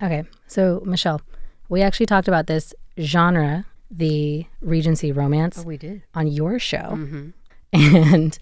Okay, so Michelle, we actually talked about this genre, the Regency Romance, we did. on your show. Mm-hmm. And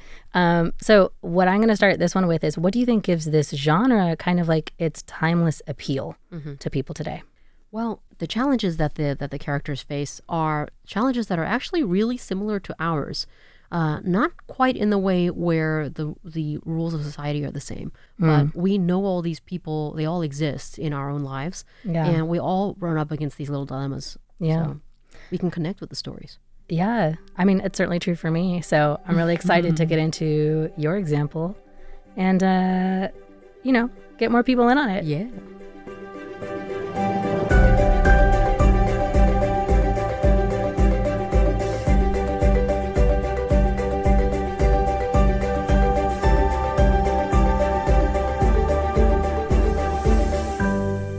so what I'm going to start this one with is, what do you think gives this genre kind of like its timeless appeal to people today? Well, the challenges that the characters face are challenges that are actually really similar to ours. Not quite in the way where the rules of society are the same, but we know all these people, they all exist in our own lives, and we all run up against these little dilemmas. Yeah. So we can connect with the stories. Yeah, I mean, it's certainly true for me. So I'm really excited to get into your example and, get more people in on it. Yeah.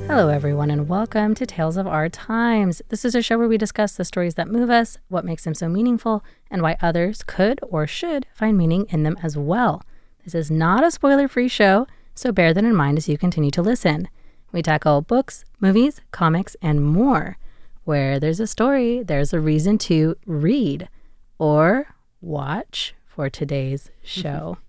Hello, everyone, and welcome to Tales of Our Times. This is a show where we discuss the stories that move us, what makes them so meaningful, and why others could or should find meaning in them as well. This is not a spoiler-free show, so bear that in mind as you continue to listen. We tackle books, movies, comics, and more. Where there's a story, there's a reason to read or watch for today's show.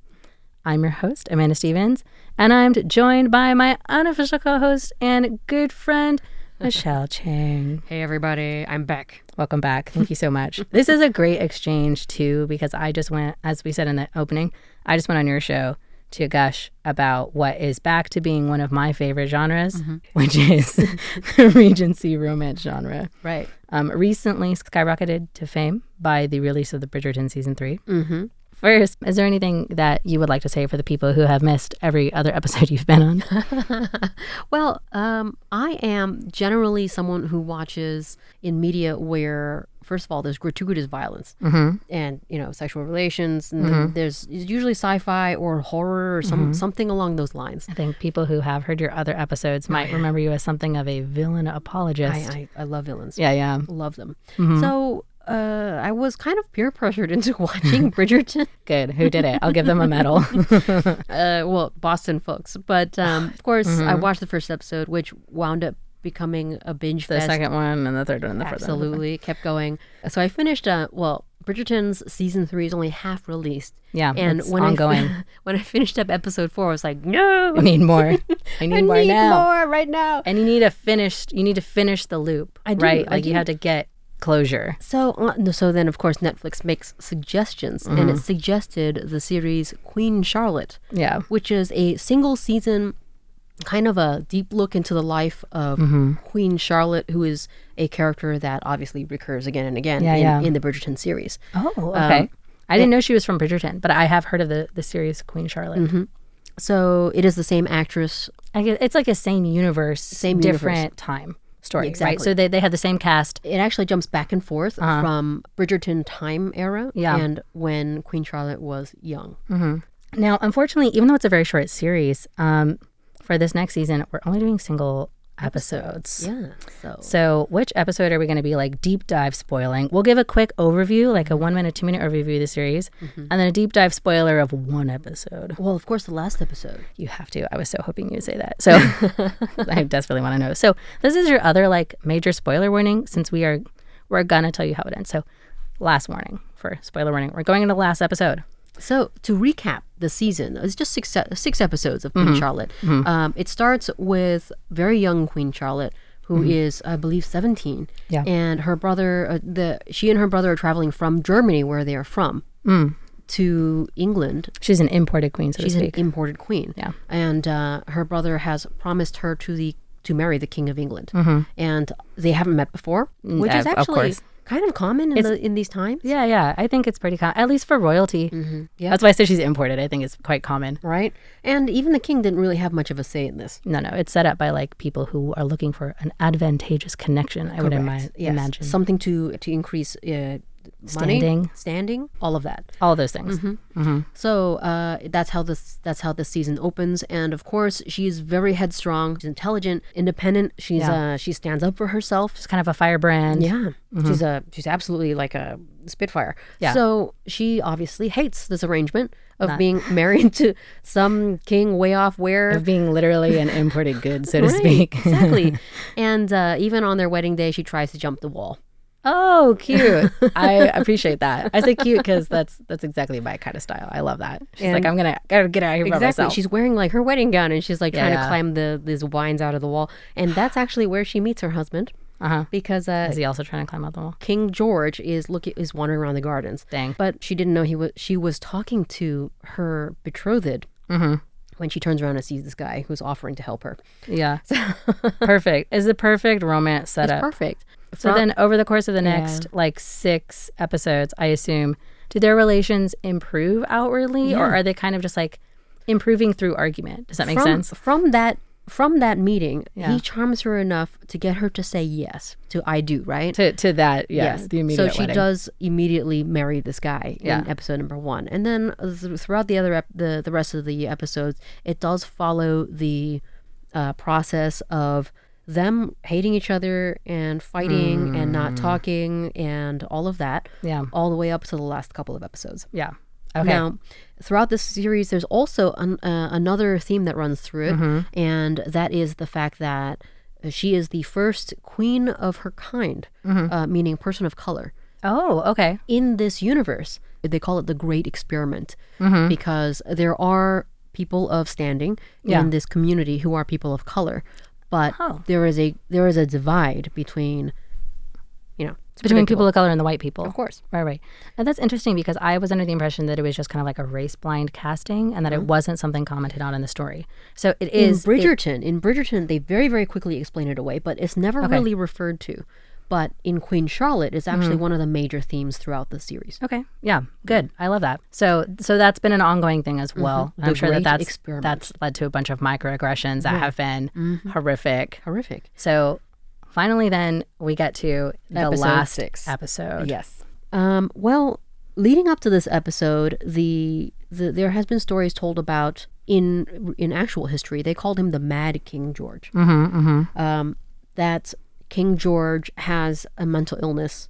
I'm your host, Amanda Stevens, and I'm joined by my unofficial co-host and good friend, Michelle Chiang. Hey, everybody. I'm back. Welcome back. Thank you so much. This is a great exchange, too, because I just went, as we said in the opening, I just went on your show to gush about what is back to being one of my favorite genres, which is the Regency Romance genre. Right. Recently skyrocketed to fame by the release of the Bridgerton Season 3. Mm-hmm. First, is there anything that you would like to say for the people who have missed every other episode you've been on? Well, I am generally someone who watches in media where, first of all, there's gratuitous violence and, sexual relations. And then there's usually sci-fi or horror or something along those lines. I think people who have heard your other episodes might remember you as something of a villain apologist. I love villains. Yeah. Love them. So I was kind of peer pressured into watching Bridgerton. Good. Who did it? I'll give them a medal. Well, Boston folks. But of course, I watched the first episode, which wound up becoming a binge fest. The second one and the third one and the fourth one. Absolutely. Kept going. So I finished, Bridgerton's season 3 is only half released. Yeah, and it's when ongoing. When I finished up episode 4, I was like, no, I need more. I need more now. More right now. And you need to finish the loop. I do. Right? I do. You have to get closure. So then, of course, Netflix makes suggestions, and it suggested the series Queen Charlotte, which is a single season, kind of a deep look into the life of Queen Charlotte, who is a character that obviously recurs again and again in the Bridgerton series. Oh, okay. I didn't know she was from Bridgerton, but I have heard of the series Queen Charlotte. So it is the same actress. I guess it's like a same universe, different time story, right? So they have the same cast. It actually jumps back and forth from Bridgerton time era and when Queen Charlotte was young. Now, unfortunately, even though it's a very short series, for this next season, we're only doing single episodes. Yeah. So which episode are we going to be like deep dive spoiling? We'll give a quick overview, like a 1 minute, 2 minute overview of the series, and then a deep dive spoiler of one episode. Well, of course, the last episode. You have to. I was so hoping you would say that. So I desperately want to know. So this is your other like major spoiler warning, since we're gonna tell you how it ends. So last warning for spoiler warning. We're going into the last episode. So to recap the season, it's just six episodes of Queen Charlotte. It starts with very young Queen Charlotte, who is, I believe, 17. Yeah. And her brother, she and her brother are traveling from Germany, where they are from, to England. She's an imported queen, so to speak. She's an imported queen. Yeah. And her brother has promised her to marry the King of England. And they haven't met before, which is actually kind of common in these times. Yeah. I think it's pretty common, at least for royalty. Yeah. That's why I say she's imported. I think it's quite common. Right. And even the king didn't really have much of a say in this. No. It's set up by like people who are looking for an advantageous connection, I would imagine. Something to increase Standing. standing, all of that. All of those things. So that's how this season opens, and of course she's very headstrong, she's intelligent, independent. She stands up for herself. She's kind of a firebrand. Yeah, she's absolutely like a spitfire. Yeah. So she obviously hates this arrangement of being married to some king way off where. Of being literally an imported good, so to Right, speak. exactly. And even on their wedding day, she tries to jump the wall. Oh, cute. I appreciate that. I say cute because that's exactly my kind of style. I love that. She's like, gotta get out of here by myself. She's wearing like her wedding gown, and she's like trying Yeah. to climb these vines out of the wall. And that's actually where she meets her husband. Because Is he also trying to climb out the wall? King George is wandering around the gardens. Dang. But she didn't know she was talking to her betrothed when she turns around and sees this guy who's offering to help her. Yeah. Perfect. Is the perfect romance setup. It's perfect. So then over the course of the next like 6 episodes, I assume, do their relations improve outwardly or are they kind of just like improving through argument? Does that make sense? From that meeting, he charms her enough to get her to say yes to "I do," right? To that, yes. The immediate So she wedding. does immediately marry this guy in episode number 1, and then throughout the rest of the episodes, it does follow the process of them hating each other and fighting and not talking and all of that. Yeah. All the way up to the last couple of episodes. Yeah. Okay. Now, throughout this series, there's also another theme that runs through it, and that is the fact that she is the first queen of her kind, meaning person of color. Oh, okay. In this universe, they call it the Great Experiment because there are people of standing in this community who are people of color, but there is a divide between, between people of color and the white people. Of course. Right. And that's interesting because I was under the impression that it was just kind of like a race-blind casting and that it wasn't something commented on in the story. So it is... In Bridgerton, they very, very quickly explain it away, but it's never really referred to. But in Queen Charlotte, it's actually one of the major themes throughout the series. Okay. Yeah. Good. I love that. So that's been an ongoing thing as well. I'm sure that's led to a bunch of microaggressions that have been horrific. Horrific. So finally, then we get to the Episode last 6. episode. Yes. Well, leading up to this episode, there has been stories told about in actual history. They called him the Mad King George. That King George has a mental illness,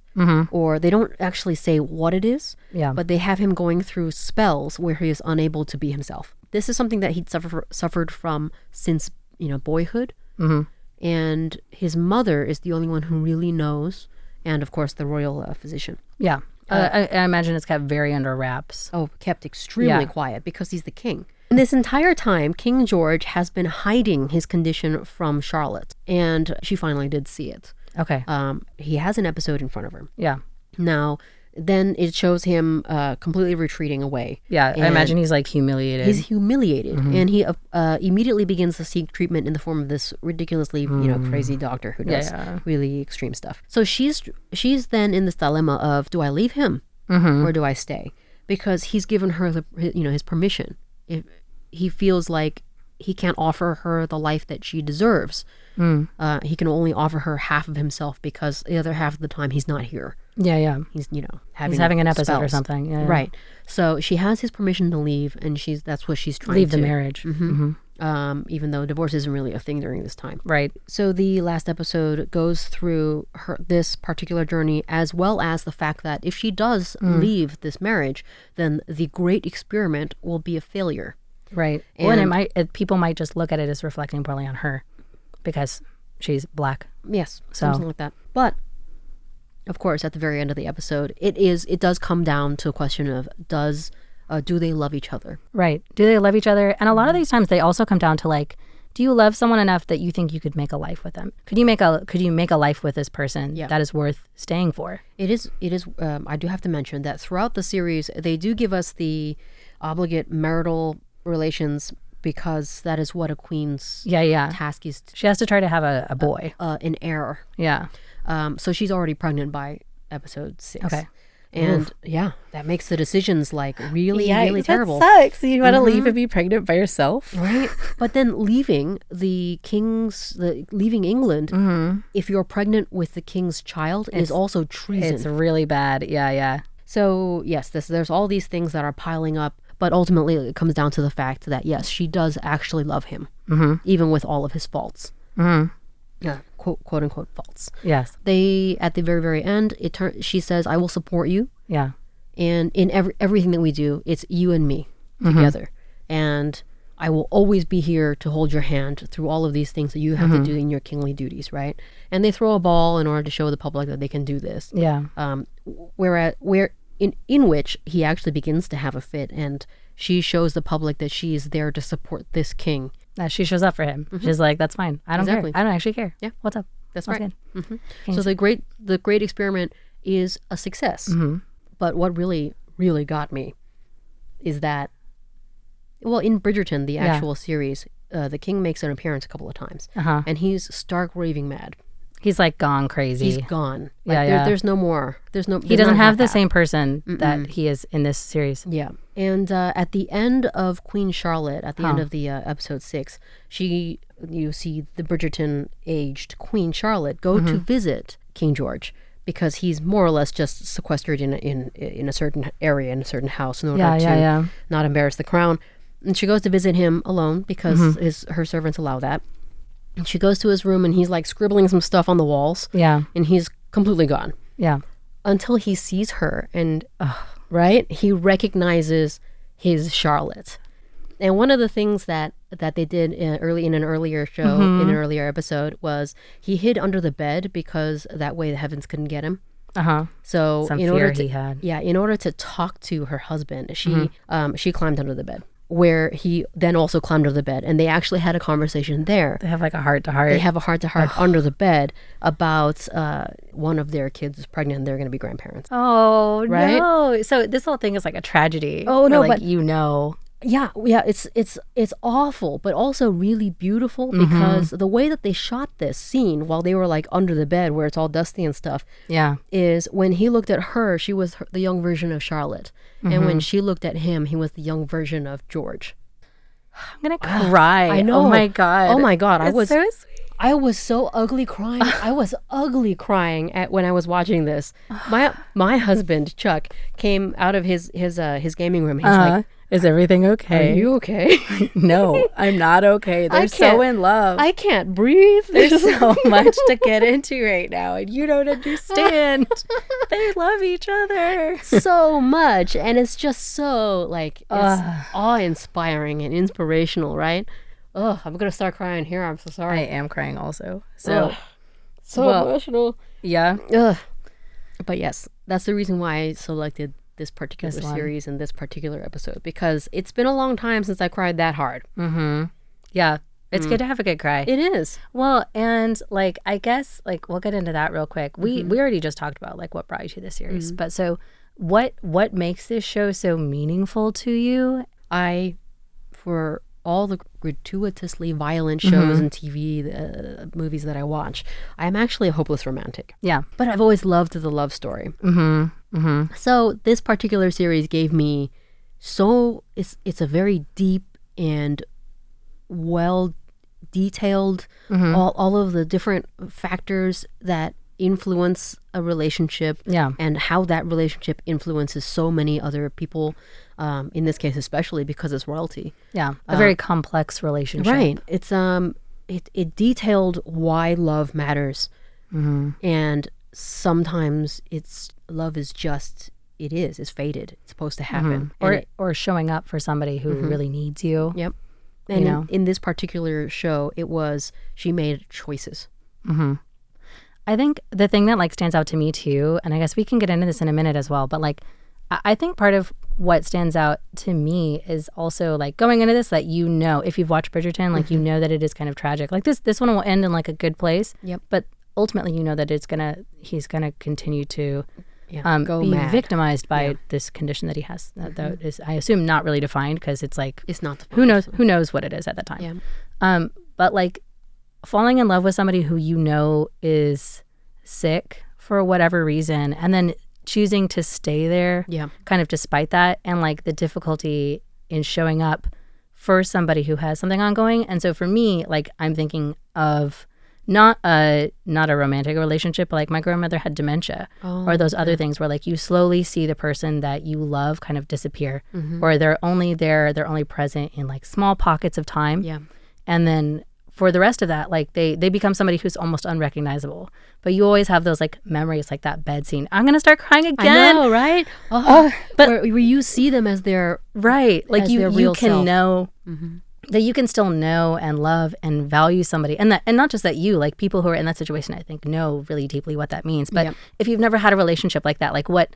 or they don't actually say what it is, but they have him going through spells where he is unable to be himself. This is something that he'd suffered from since boyhood. And his mother is the only one who really knows, and of course the royal physician. Yeah. I imagine it's kept very under wraps. Oh, kept extremely quiet because he's the king. And this entire time, King George has been hiding his condition from Charlotte, and she finally did see it. Okay. He has an episode in front of her. Yeah. Now, then it shows him completely retreating away. Yeah, I imagine he's like humiliated. He's humiliated, and he immediately begins to seek treatment in the form of this ridiculously, crazy doctor who does really extreme stuff. So she's then in this dilemma of, do I leave him or do I stay? Because he's given her his permission. If he feels like he can't offer her the life that she deserves, he can only offer her half of himself because the other half of the time he's not here. Yeah. He's having an episode spells. or something. Yeah. Right. So she has his permission to leave, and that's what she's trying to leave the marriage. Even though divorce isn't really a thing during this time. Right. So the last episode goes through this particular journey, as well as the fact that if she does leave this marriage, then the Great Experiment will be a failure. Right. And people might just look at it as reflecting poorly on her because she's black. Yes, something like that. But of course, at the very end of the episode, it does come down to a question of do they love each other? Right. Do they love each other? And a lot of these times they also come down to like, do you love someone enough that you think you could make a life with them? Could you make a life with this person that is worth staying for? It is. I do have to mention that throughout the series, they do give us the obligate marital relations because that is what a queen's task is. She has to try to have a boy. An heir. Yeah. So she's already pregnant by episode 6. Okay. And yeah, that makes the decisions like really, really terrible. That sucks. You got to leave and be pregnant by yourself. Right. But then leaving England, if you're pregnant with the king's child, is also treason. It's really bad. Yeah, yeah. So yes, there's all these things that are piling up. But ultimately, it comes down to the fact that, yes, she does actually love him, even with all of his faults. Quote unquote faults. Yes. They, at the very, very end, she says, I will support you. Yeah. And in everything that we do, it's you and me together. And I will always be here to hold your hand through all of these things that you have to do in your kingly duties, right? And they throw a ball in order to show the public that they can do this. Yeah. In which he actually begins to have a fit, and she shows the public that she is there to support this king. She shows up for him. She's like, that's fine. I don't care. I don't actually care. Yeah. What's up? That's right. So the great experiment is a success. But what really, really got me is that, well, in Bridgerton, the actual series, the king makes an appearance a couple of times, and he's stark raving mad. He's like gone crazy. He's gone. There's no more. He doesn't have the same person that he is in this series. Yeah. And at the end of Queen Charlotte, at the end of the episode 6, you see the Bridgerton aged Queen Charlotte go to visit King George, because he's more or less just sequestered in a certain area, in a certain house, in order to not embarrass the crown. And she goes to visit him alone because her servants allow that. And she goes to his room and he's like scribbling some stuff on the walls. Yeah. And he's completely gone. Yeah. Until he sees her and, right? He recognizes his Charlotte. And one of the things that they did in an earlier show, in an earlier episode, was he hid under the bed because that way the heavens couldn't get him. So some fear he had. Yeah. In order to talk to her husband, she climbed under the bed, where he then also climbed under the bed, and they actually had a conversation there. They have like a heart-to-heart. They have a heart-to-heart under the bed about one of their kids is pregnant and they're going to be grandparents. Oh, right? No. So this whole thing is like a tragedy. Oh, no, like, but Yeah, it's awful, but also really beautiful because the way that they shot this scene while they were like under the bed where it's all dusty and stuff, is when he looked at her, she was the young version of Charlotte, and when she looked at him, he was the young version of George. I'm gonna cry. I know. Oh my god. Oh my god. It's so sweet. I was so ugly crying. I was ugly crying when I was watching this. My husband Chuck came out of his gaming room. He's like, is everything okay? Are you okay? No, I'm not okay. They're so in love. I can't breathe. There's so much to get into right now, and you don't understand. They love each other so much, and it's just so like it's awe-inspiring and inspirational, right? Oh, I'm gonna start crying here. I'm so sorry. I am crying also. So emotional. Yeah. But yes, that's the reason why I selected this particular series and this particular episode, because it's been a long time since I cried that hard. Yeah, it's good to have a good cry. It is. Well, and like I guess like we'll get into that real quick. We already just talked about like what brought you to this series, but so what makes this show so meaningful to you? For all the gratuitously violent shows and TV movies that I watch, I'm actually a hopeless romantic. Yeah. But I've always loved the love story. So this particular series gave me it's a very deep and well detailed, all of the different factors that influence a relationship, and how that relationship influences so many other people, in this case especially because it's royalty. A very complex relationship. Right. It's it detailed why love matters, and sometimes love is just it's fated. It's supposed to happen, or showing up for somebody who really needs you. Yep. And in this particular show, it was she made choices. I think the thing that like stands out to me too, and I guess we can get into this in a minute as well, but like I think part of what stands out to me is also like going into this that if you've watched Bridgerton, like you know that it is kind of tragic. Like this one will end in like a good place. Yep. But ultimately you know that he's gonna continue to be mad. Victimized by this condition that he has. That is, I assume, not really defined, because it's like it's not defined. Who knows what it is at the time. Yeah. But like falling in love with somebody who is sick for whatever reason, and then choosing to stay there, Yeah. kind of despite that, and like the difficulty in showing up for somebody who has something ongoing. And so for me, like I'm thinking of not a romantic relationship, but like my grandmother had dementia or those other things where like you slowly see the person that you love kind of disappear, or they're only present in like small pockets of time. Yeah. And then for the rest of that, like they become somebody who's almost unrecognizable. But you always have those like memories, like that bed scene. I'm gonna start crying again. I know, right? But where you see them as their right, like as you their real can self. know that you can still know and love and value somebody, and not just that you, like people who are in that situation, I think know really deeply what that means. But if you've never had a relationship like that, like what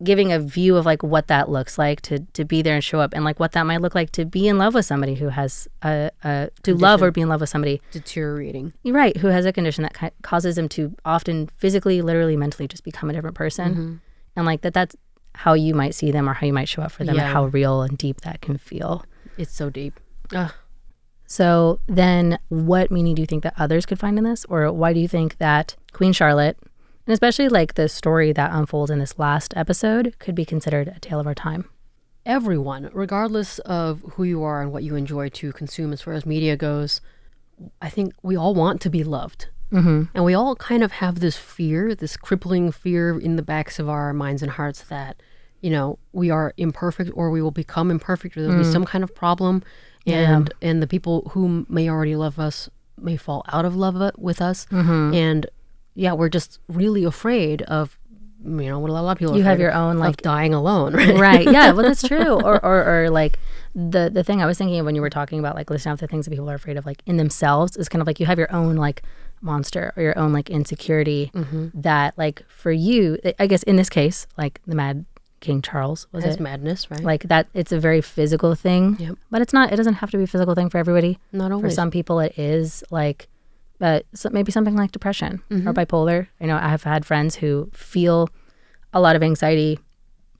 giving a view of like what that looks like to be there and show up, and like what that might look like to be in love with somebody who has to love or be in love with somebody deteriorating, right, who has a condition that causes them to often physically, literally, mentally just become a different person. And like that's how you might see them or how you might show up for them, and how real and deep that can feel. It's so deep. So then what meaning do you think that others could find in this? Or why do you think that Queen Charlotte, and especially like the story that unfolds in this last episode, could be considered a tale of our time? Everyone, regardless of who you are and what you enjoy to consume as far as media goes, I think we all want to be loved. And we all kind of have this fear, this crippling fear in the backs of our minds and hearts that, you know, we are imperfect or we will become imperfect, or there'll be some kind of problem. And the people who may already love us may fall out of love with us. And we're just really afraid of, you know, what a lot of people are you afraid have your own like of dying alone, right? Right. Yeah, well that's true. Or like the thing I was thinking of when you were talking about like listing out the things that people are afraid of like in themselves is kind of like you have your own like monster or your own like insecurity that like for you, I guess in this case, like the Mad King Charles, was Has it? madness, right? Like that, it's a very physical thing. Yep. But it's not, it doesn't have to be a physical thing for everybody. Not For always. some people it is like, maybe something like depression or bipolar. You know, I have had friends who feel a lot of anxiety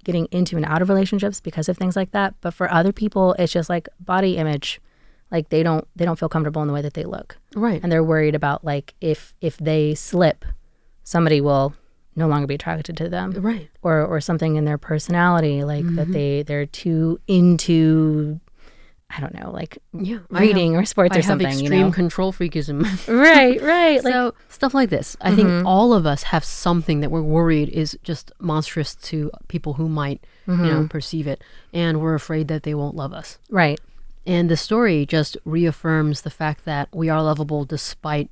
getting into and out of relationships because of things like that. But for other people, it's just like body image. Like they don't feel comfortable in the way that they look. Right. And they're worried about like if they slip, somebody will no longer be attracted to them. Right. Or something in their personality, like that they're too into, I don't know, like reading or sports or something. I have extreme control freakism. Right. Like, So stuff like this. I think all of us have something that we're worried is just monstrous to people who might, you know, perceive it, and we're afraid that they won't love us. right. And the story just reaffirms the fact that we are lovable despite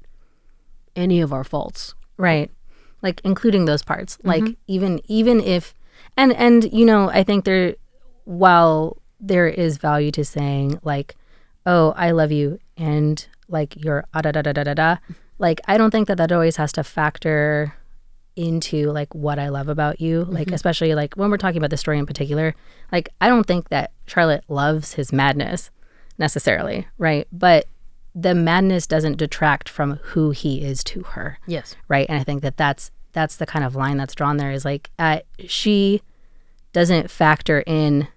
any of our faults. Right. Like including those parts. Like even if and you know, I think while there is value to saying like, oh, I love you and like you're da da da da da da, like I don't think that always has to factor into like what I love about you. Like especially like when we're talking about the story in particular, like I don't think that Charlotte loves his madness necessarily, right? But the madness doesn't detract from who he is to her. Yes. Right. And I think that's the kind of line that's drawn there is like she doesn't factor in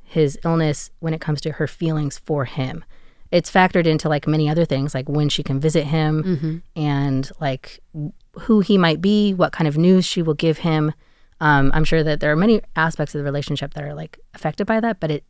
his illness when it comes to her feelings for him. It's factored into like many other things, like when she can visit him and like who he might be, what kind of news she will give him. I'm sure that there are many aspects of the relationship that are like affected by that, but it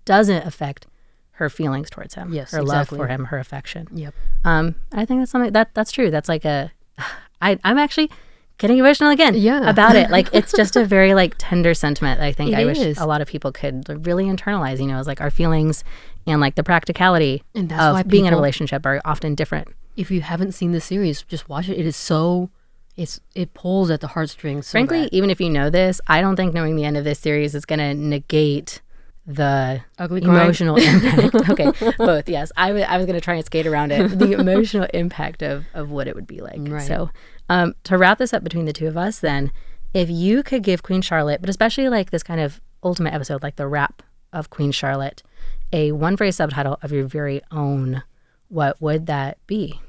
doesn't affect her feelings towards him, yes, her exactly. love for him, her affection. Yep. I think that's something that's true. That's like I'm actually getting emotional again about it. Like it's just a very like tender sentiment. I think I wish a lot of people could really internalize, you know, as like our feelings and like the practicality and that's of why being in a relationship are often different. If you haven't seen the series, just watch it. It is so, it pulls at the heartstrings. So Frankly, bad. even if you know this, I don't think knowing the end of this series is going to negate the Ugly emotional impact. Okay, both. Yes, I was going to try and skate around it. The emotional impact of what it would be like. Right. So to wrap this up between the two of us, then, if you could give Queen Charlotte, but especially like this kind of ultimate episode, like the wrap of Queen Charlotte, a one-phrase subtitle of your very own, what would that be?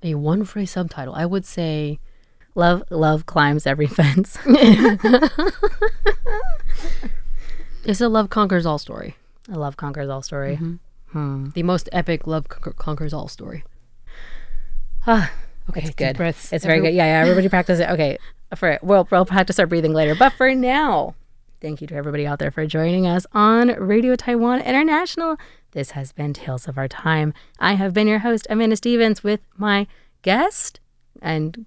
A one-phrase subtitle. I would say, Love climbs every fence. It's a love conquers all story. A love conquers all story. The most epic love conquers all story. Ah, Okay, it's deep good. breaths. It's very good. Yeah, everybody practice it. Okay, We'll have to start breathing later. But for now, thank you to everybody out there for joining us on Radio Taiwan International. This has been Tales of Our Time. I have been your host, Amanda Stevens, with my guest and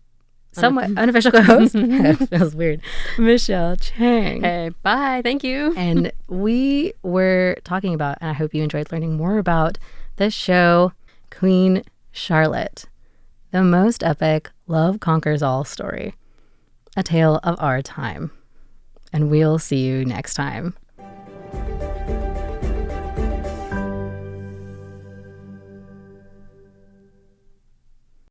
somewhat unofficial co-host. It feels weird. Michelle Chiang. Hey, bye. Thank you. And we were talking about, and I hope you enjoyed learning more about, the show Queen Charlotte, the most epic love conquers all story, a tale of our time. And we'll see you next time.